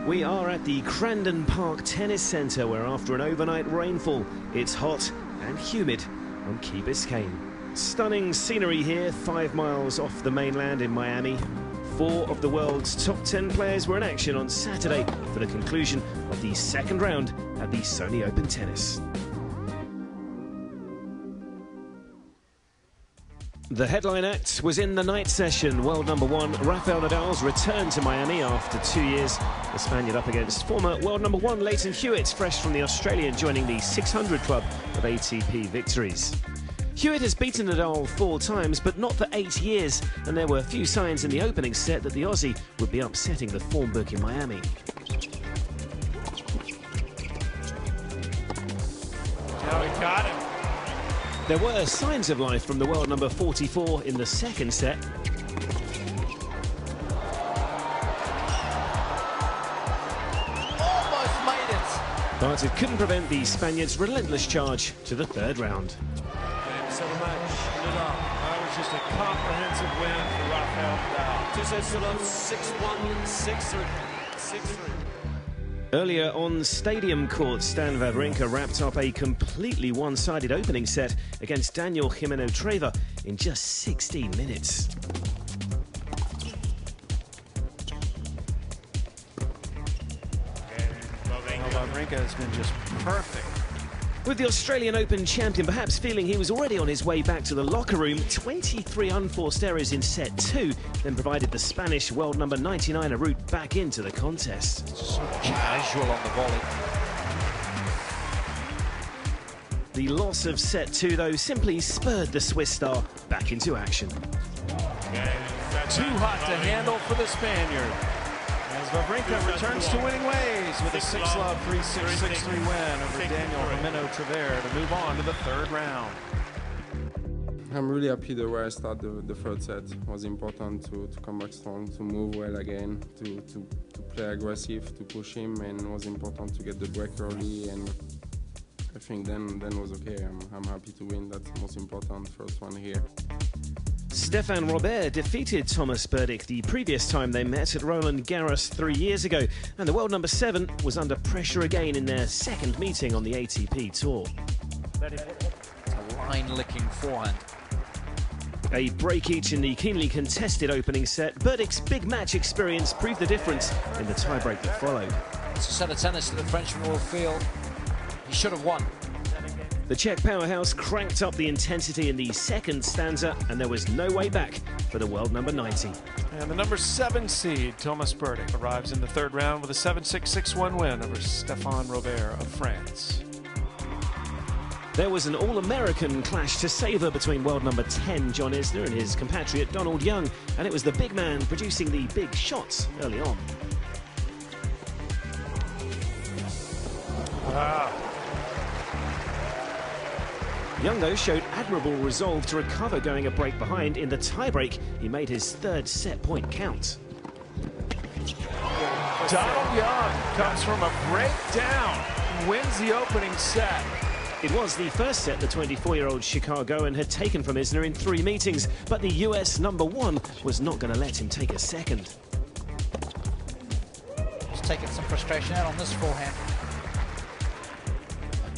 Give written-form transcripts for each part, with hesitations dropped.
We are at the Crandon Park Tennis Centre, where after an overnight rainfall, it's hot and humid on Key Biscayne. Stunning scenery here, 5 miles off the mainland in Miami. 4 of the world's top 10 players were in action on Saturday for the conclusion of the second round at the Sony Open Tennis. The headline act was in the night session. World number 1 Rafael Nadal's return to Miami after 2 years. The Spaniard up against former world number 1 Leighton Hewitt, fresh from the Australian, joining the 600 club of ATP victories. Hewitt has beaten Nadal 4 times, but not for 8 years, and there were few signs in the opening set that the Aussie would be upsetting the form book in Miami. Now he got him. There were signs of life from the world number 44 in the second set. Almost made it. But it couldn't prevent the Spaniard's relentless charge to the third round. Game 7 match, Nadal. That was just a comprehensive win for Rafael Nadal. 2 sets to love, 6-1, 6-3, 6-3. Earlier on Stadium Court, Stan Wawrinka wrapped up a completely one-sided opening set against Daniel Jimeno Treva in just 16 minutes. Wawrinka has been just perfect. With the Australian Open champion perhaps feeling he was already on his way back to the locker room, 23 unforced errors in set 2 then provided the Spanish world number 99 a route back into the contest. So casual on the volley. The loss of set 2 though simply spurred the Swiss star back into action. Too hot to handle for the Spaniard, as Wawrinka returns to winning ways with a 6-love, 3-6, 6-3 win over Daniel Jimeno Treva to move on to the third round. I'm really happy the way I started the third set. It was important to come back strong, to move well again, to play aggressive, to push him, and it was important to get the break early, and I think then was okay. I'm happy to win. That's the most important first one here. Stéphane Robert defeated Thomas Berdych the previous time they met at Roland Garros 3 years ago, and the world number 7 was under pressure again in their second meeting on the ATP Tour. It's a line-licking forehand. A break each in the keenly contested opening set, Berdych's big match experience proved the difference in the tiebreak that followed. It's a set of tennis that the Frenchman will feel he should have won. The Czech powerhouse cranked up the intensity in the second stanza, and there was no way back for the world number 90. And the number 7 seed, Thomas Berdych, arrives in the third round with a 7-6, 6-1 win over Stéphane Robert of France. There was an all-American clash to savour between world number 10 John Isner and his compatriot Donald Young, and it was the big man producing the big shots early on. Wow. Young, though, showed admirable resolve to recover going a break behind. In the tiebreak, he made his third set point count. Donald Young comes from a breakdown, wins the opening set. It was the first set the 24-year-old Chicagoan had taken from Isner in 3 meetings, but the US number 1 was not going to let him take a second. Just taking some frustration out on this forehand.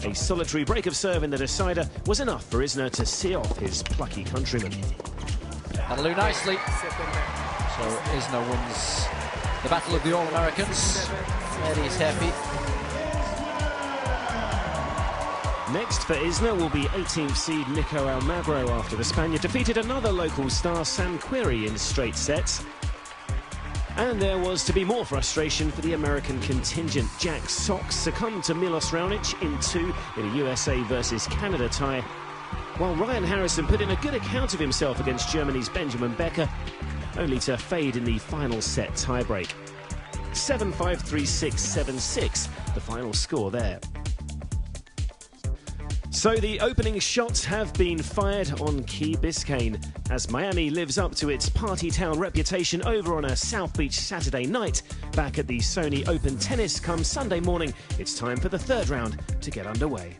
A solitary break of serve in the decider was enough for Isner to see off his plucky countryman. That'll do nicely. So Isner wins the battle of the All-Americans. Eddie's happy. Next for Isner will be 18th seed Nico Almagro after the Spaniard defeated another local star, Sam Querrey, in straight sets. And there was to be more frustration for the American contingent. Jack Sock succumbed to Milos Raonic in 2 in a USA versus Canada tie, while Ryan Harrison put in a good account of himself against Germany's Benjamin Becker, only to fade in the final set tiebreak. 7-5, 3-6, 7-6, the final score there. So the opening shots have been fired on Key Biscayne as Miami lives up to its party town reputation over on a South Beach Saturday night. Back at the Sony Open Tennis come Sunday morning, it's time for the third round to get underway.